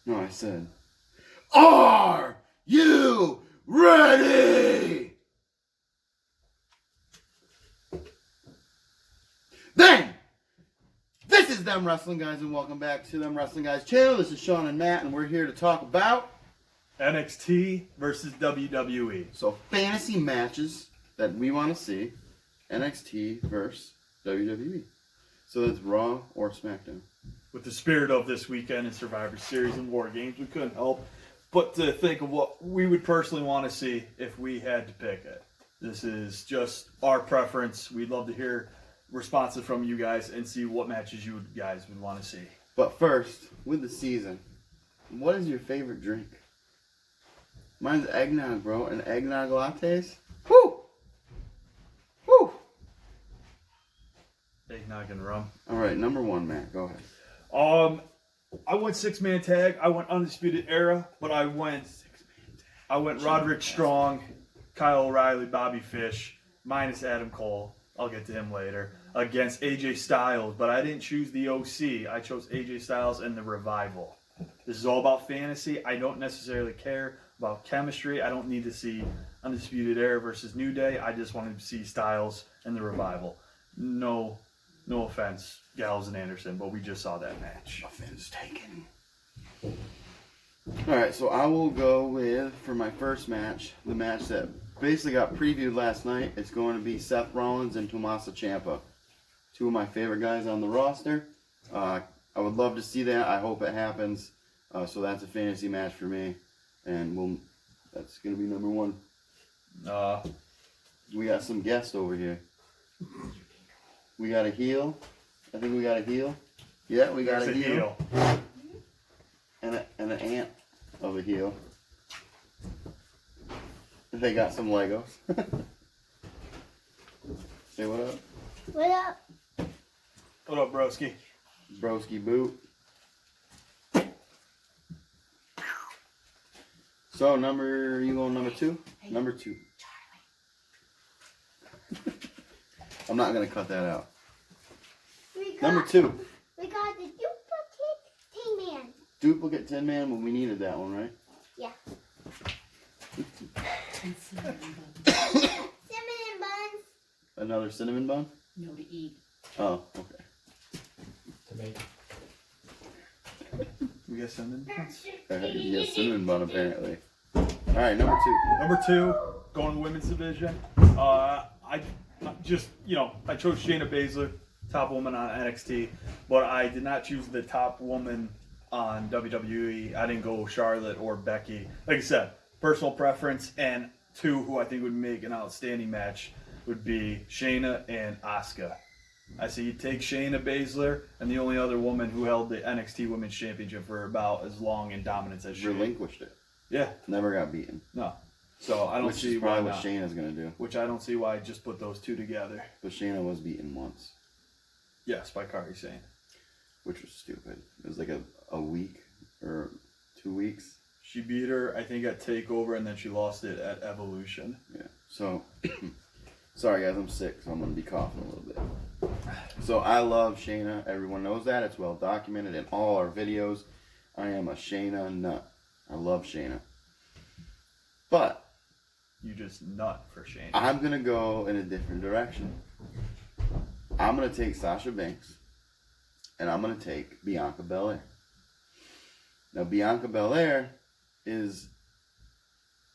No, I said, are you ready? Then, this is Them Wrestling Guys, and welcome back to Them Wrestling Guys channel. This is Sean and Matt, and we're here to talk about NXT versus WWE. So, fantasy matches that we want to see. NXT versus WWE. So that's Raw or SmackDown. With the spirit of this weekend in Survivor Series and War Games, we couldn't help but to think of what we would personally want to see if we had to pick it. This is just our preference. We'd love to hear responses from you guys and see what matches you guys would want to see. But first, with the season, what is your favorite drink? Mine's eggnog, bro. And eggnog lattes? Whoo! Whoo! Eggnog and rum. All right, number one, Matt. Go ahead. I went 6-man tag. I went Undisputed Era, but I went Roderick Strong, Kyle O'Reilly, Bobby Fish, minus Adam Cole. I'll get to him later. Against AJ Styles, but I didn't choose the OC. I chose AJ Styles and the Revival. This is all about fantasy. I don't necessarily care about chemistry. I don't need to see Undisputed Era versus New Day. I just wanted to see Styles and the Revival. No offense, Gallows and Anderson, but we just saw that match. Offense taken. All right, so I will go with, for my first match, the match that basically got previewed last night. It's going to be Seth Rollins and Tommaso Ciampa. Two of my favorite guys on the roster. I would love to see that. I hope it happens. So that's a fantasy match for me. And that's going to be number one. We got some guests over here. We got a heel. I think we got a heel. Yeah, we got a heel. And an ant of a heel. They got some Legos. Say what up. What up? What up, broski? Broski boot. So you going number two? Number two. I'm not gonna cut that out. Number two. We got the duplicate Tin Man. Duplicate Tin Man. Well, we needed that one, right? Yeah. Cinnamon buns. Another cinnamon bun? No, to eat. Oh, okay. Tomato. We got cinnamon buns? Yeah, cinnamon bun apparently. All right, number two. Number two, going to the women's division. I chose Shayna Baszler, top woman on NXT, but I did not choose the top woman on WWE. I didn't go Charlotte or Becky. Like I said, personal preference, and two who I think would make an outstanding match would be Shayna and Asuka. I say you take Shayna Baszler, and the only other woman who held the NXT Women's Championship for about as long in dominance as she Relinquished it. Yeah. Never got beaten. No. So I don't Which see is why probably what not. Shayna's gonna do. Which I don't see why I just put those two together. But Shayna was beaten once, Yes, by Kairi Sane. which was stupid. It was like a week or 2 weeks. She beat her, I think, at TakeOver, and then she lost it at Evolution. Yeah. So, sorry guys, I'm sick, so I'm gonna be coughing a little bit. So I love Shayna. Everyone knows that. It's well documented in all our videos. I am a Shayna nut. I love Shayna. But You just nut for Shayna. I'm gonna go in a different direction. I'm gonna take Sasha Banks, and I'm gonna take Bianca Belair. Now, Bianca Belair is,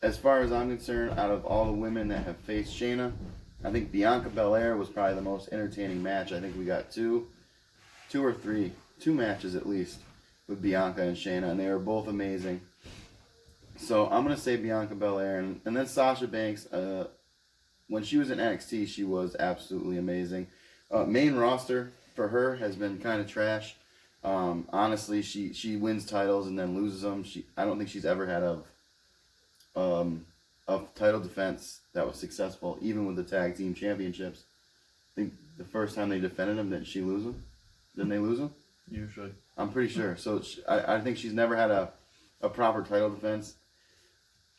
as far as I'm concerned, out of all the women that have faced Shayna, I think Bianca Belair was probably the most entertaining match. I think we got two matches at least with Bianca and Shayna, and they were both amazing. So I'm going to say Bianca Belair, and then Sasha Banks. When she was in NXT, she was absolutely amazing. Main roster for her has been kind of trash. Honestly, she wins titles and then loses them. I don't think she's ever had a title defense that was successful, even with the tag team championships. I think the first time they defended them, didn't she lose them? Didn't they lose them? Usually. I'm pretty sure. So I think she's never had a proper title defense.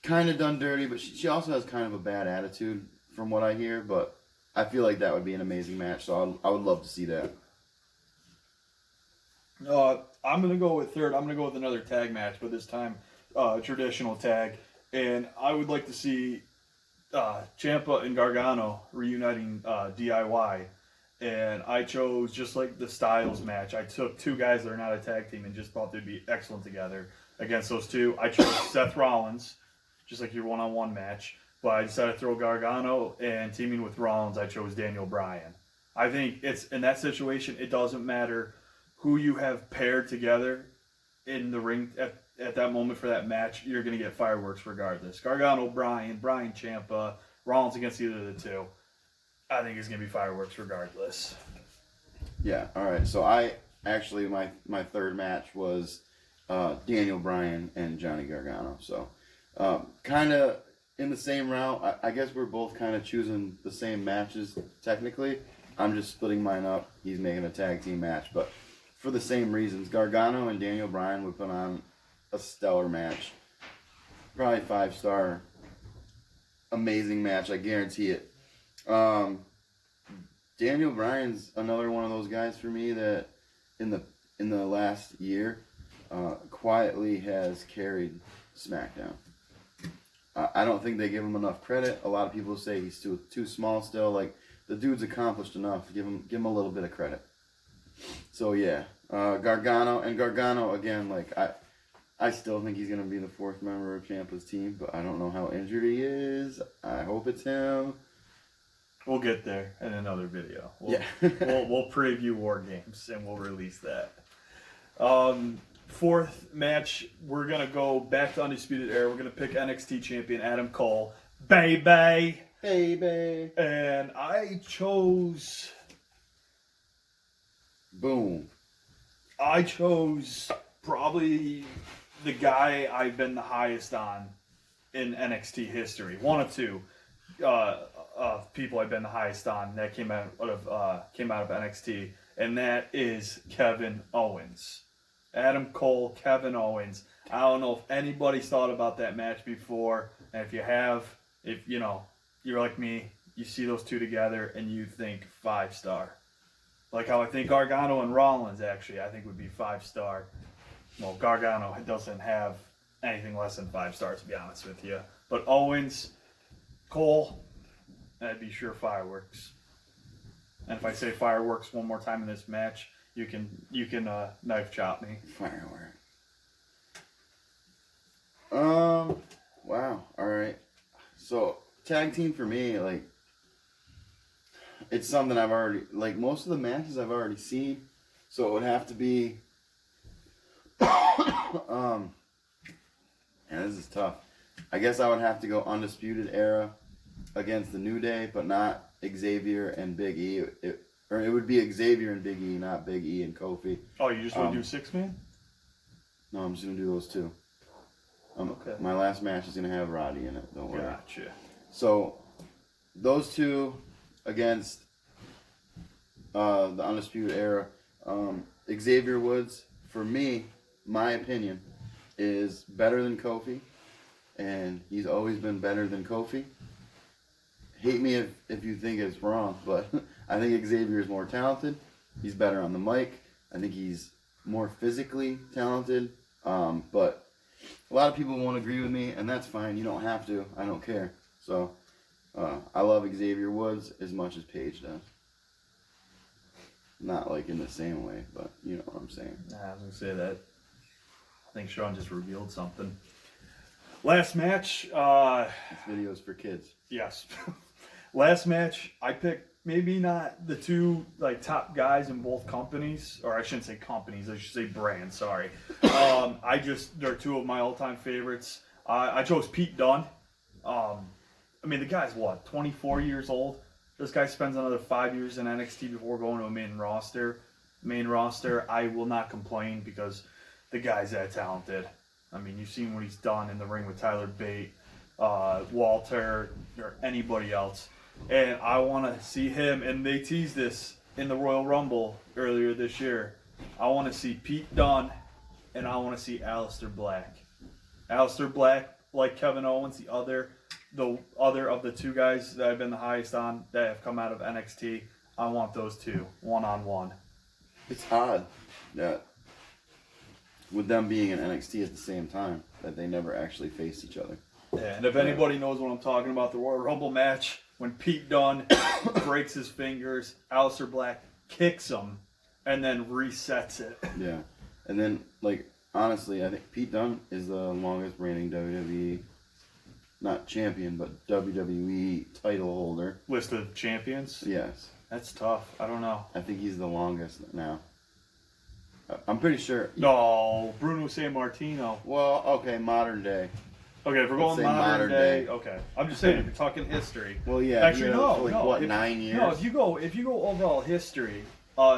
Kind of done dirty, but she also has kind of a bad attitude from what I hear. But I feel like that would be an amazing match, so I would love to see that. I'm going to go with third. I'm going to go with another tag match, but this time traditional tag. And I would like to see Ciampa and Gargano reuniting DIY. And I chose, just like the Styles match, I took two guys that are not a tag team and just thought they'd be excellent together. Against those two, I chose Seth Rollins, just like your one-on-one match. But I decided to throw Gargano, and teaming with Rollins, I chose Daniel Bryan. I think it's in that situation, it doesn't matter who you have paired together in the ring at that moment for that match. You're going to get fireworks regardless. Gargano, Bryan Ciampa, Rollins against either of the two. I think it's going to be fireworks regardless. Yeah, all right. So I actually, my third match was Daniel Bryan and Johnny Gargano. So kind of in the same route. I guess we're both kind of choosing the same matches technically. I'm just splitting mine up. He's making a tag team match. But for the same reasons, Gargano and Daniel Bryan would put on a stellar match. Probably 5-star. Amazing match. I guarantee it. Daniel Bryan's another one of those guys for me that in the last year quietly has carried SmackDown. I don't think they give him enough credit. A lot of people say he's too small still. Like, the dude's accomplished enough. Give him a little bit of credit. So yeah, Gargano again. Like, I still think he's gonna be the fourth member of Ciampa's team, but I don't know how injured he is. I hope it's him. We'll get there in another video. Yeah. we'll preview War Games and we'll release that. Fourth match, we're gonna go back to Undisputed Era. We're gonna pick NXT champion Adam Cole, baby. And I chose. Boom. I chose probably the guy I've been the highest on in NXT history. One of two people I've been the highest on that came out of NXT, and that is Kevin Owens. Adam Cole, Kevin Owens. I don't know if anybody's thought about that match before, and if you have, if you know, you're like me, you see those two together and you think 5-star. Like how I think Gargano and Rollins actually, I think would be 5-star. Well, Gargano doesn't have anything less than 5 stars, to be honest with you. But Owens, Cole, that'd be sure fireworks. And if I say fireworks one more time in this match, you can knife chop me. Firework. Wow. All right. So tag team for me, like, it's something I've already, like, most of the matches I've already seen, so it would have to be. Yeah, this is tough. I guess I would have to go Undisputed Era against the New Day, but not Xavier and Big E. It would be Xavier and Big E, not Big E and Kofi. Oh, you just want to do 6-man? No, I'm just gonna do those two. Okay. My last match is gonna have Roddy in it. Don't worry. Gotcha. So those two against the Undisputed Era. Xavier Woods, for me, my opinion, is better than Kofi, and he's always been better than Kofi. Hate me if you think it's wrong, but I think Xavier is more talented. He's better on the mic. I think he's more physically talented. But a lot of people won't agree with me, and that's fine. You don't have to. I don't care. So I love Xavier Woods as much as Paige does. Not like in the same way, but you know what I'm saying. Nah, I was going to say that. I think Sean just revealed something. Last match. This video's for kids. Yes. Last match, I picked maybe not the two like top guys in both companies, or I shouldn't say companies, I should say brands, sorry. They're two of my all-time favorites. I chose Pete Dunne. I mean, the guy's what, 24 years old? This guy spends another 5 years in NXT before going to a main roster. I will not complain because the guy's that talented. I mean, you've seen what he's done in the ring with Tyler Bate, Walter, or anybody else. And I want to see him, and they teased this in the Royal Rumble earlier this year. I want to see Pete Dunne, and I want to see Aleister Black. Aleister Black, like Kevin Owens, the other of the two guys that I've been the highest on that have come out of NXT. I want those two, one-on-one. It's odd that with them being in NXT at the same time, that they never actually faced each other. Yeah, and if anybody knows what I'm talking about, the Royal Rumble match, when Pete Dunne breaks his fingers, Aleister Black kicks him, and then resets it. Yeah. And then, like, honestly, I think Pete Dunne is the longest reigning WWE, not champion, but WWE title holder. List of champions? Yes. That's tough. I don't know. I think he's the longest now. I'm pretty sure. No, Bruno Sammartino. Well, okay, modern day. Okay, if we're Let's going say modern modern day, day. okay. I'm just saying, if you're talking history. Well, yeah. Actually, you know, no. What, if, 9 years? No, if you go overall history,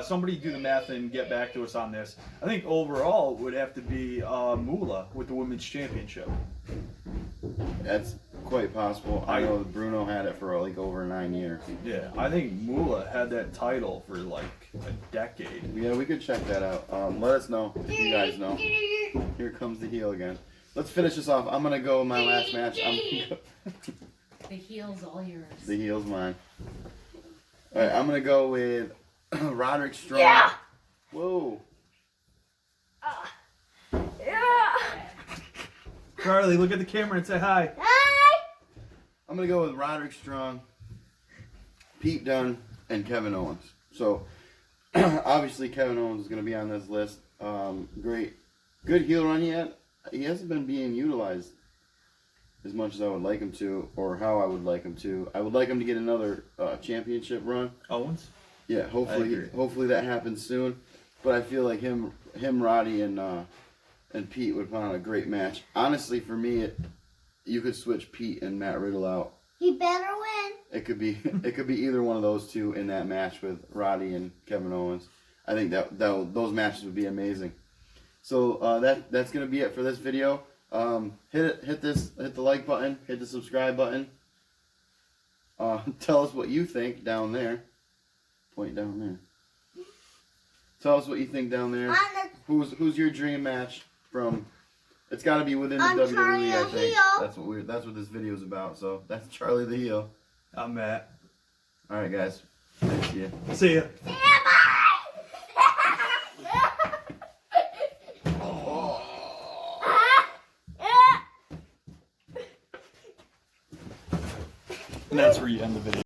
somebody do the math and get back to us on this. I think overall would have to be Moolah with the Women's Championship. That's quite possible. I know that Bruno had it for like over 9 years. Yeah, I think Moolah had that title for like a decade. Yeah, we could check that out. Let us know if you guys know. Here comes the heel again. Let's finish this off. I'm gonna go with my last match. The heel's all yours. The heel's mine. All right, I'm gonna go with Roderick Strong. Yeah. Whoa. Yeah. Charlie, look at the camera and say hi. Hi. I'm gonna go with Roderick Strong, Pete Dunne, and Kevin Owens. So obviously Kevin Owens is gonna be on this list. Great, good heel run yet. He hasn't been being utilized as much as I would like him to, or how I would like him to. I would like him to get another championship run. Owens? Yeah, I hopefully agree. that happens soon. But I feel like him, Roddy, and Pete would put on a great match. Honestly, for me, you could switch Pete and Matt Riddle out. He better win. It could be either one of those two in that match with Roddy and Kevin Owens. I think that those matches would be amazing. So that's gonna be it for this video. Hit the like button, hit the subscribe button. Tell us what you think down there. Point down there. Tell us what you think down there. Who's your dream match from? It's got to be within the I'm WWE. Charlie I the think Heel. that's what this video is about. So that's Charlie the Heel. I'm Matt. All right, guys. See ya. See ya. Yeah, bye. And that's where you end the video.